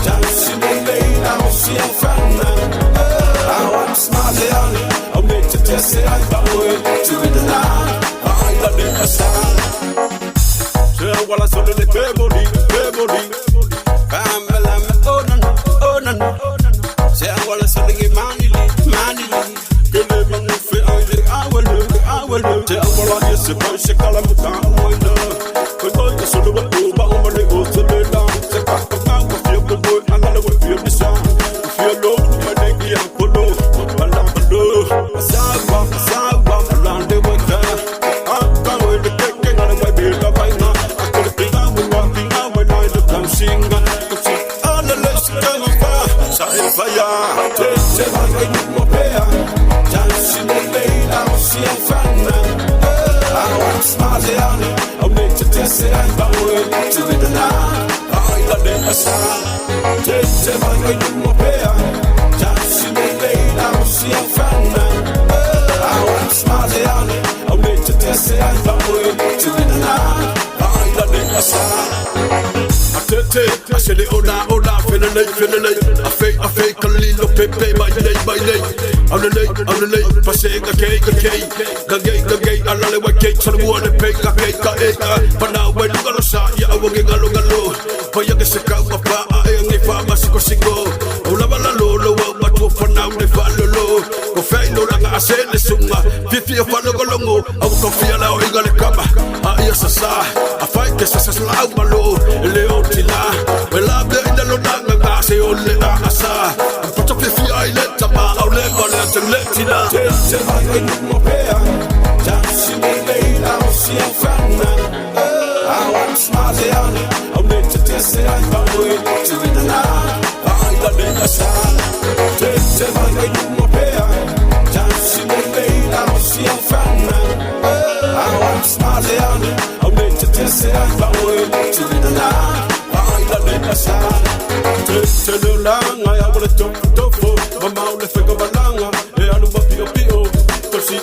Tausi Lelei Fanau. I want smart I'm made to test it. I'm going to the land. I love it as I was on the pebble. Oh no. Say I was selling money. Give me money for I will do. Tell what I used to buy. She call him down. But I just sort of went over on the old to the land. Take back the mouth of your boy. I know what you're the sound. If you're low, my nigga, I'm below. I love below. I saw around the winter. I'm going to take it on the way. Build up right now. I could have been out with walking out when I look down singing. All the less come on fire. Sorry fire. Take my new pair. Tausi Lelei Fanau. I want smart I'm made to test it. I'm going to the land. I love it as take my new pair. Tausi Lelei Fanau. I want smart I'm made to test it. I'm going to the land. I love it as I said it ola, feeling late. I fake a little pepe by day. I'm the late, passing a cake. I love it, cake, so the water pay, but now when you gonna shot, yeah, I will get a look. But you can see how papa, I am a farmer, single. Lolo, but for now, they follow low. Go fail, no, I said the summa. 50 of follow along, I will feel how you gonna come. Yes, I fight this as a loud below. Well, I'm there in the Lodanga, I say only Asa. Put up if I let them out, I'll let it out. Tell my new pair. Tausi Lelei Fanau. I want smart I'm made to test it. I'm going to the land. I love it as tell my new pair. Tausi Lelei Fanau. I want smart I'm made to test it. I'm going to the land. Tell the lang, I want to talk for my mouth, the figure of a langa. I don't want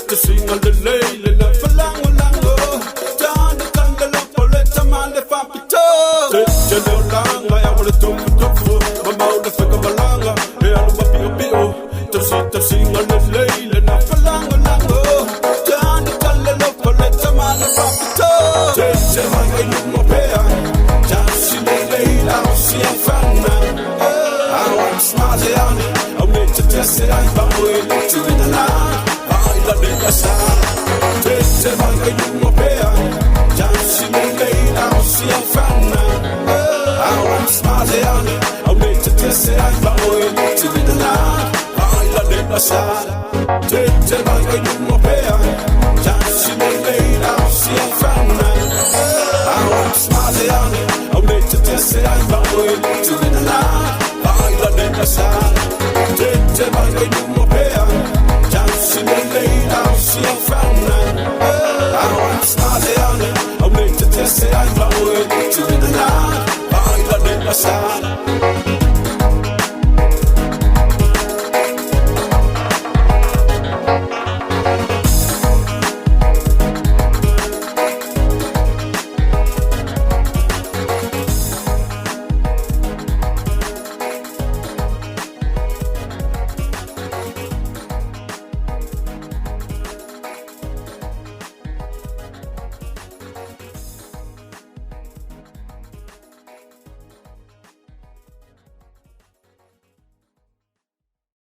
to sing on the lane, and I for long. Down the candle, let the man the papito. Tell the lang, I want to talk for my mouth, the figure of a langa. I don't want to sing on the lane, and I for long. Down the candle, let the man the papito. Tell my new pair. Tausi Lelei Fanau. I want smart I'm made to test it. I'm going to the land. I love it as take my new pair. Tausi Lelei Fanau. I want smart I'm made to test it. I'm going to the land. I love it as take my new pair. Tausi Lelei Fanau. I want smart I'm made to test it. I'm going to the land. I love it as take my new pair. Tausi Lelei Fanau.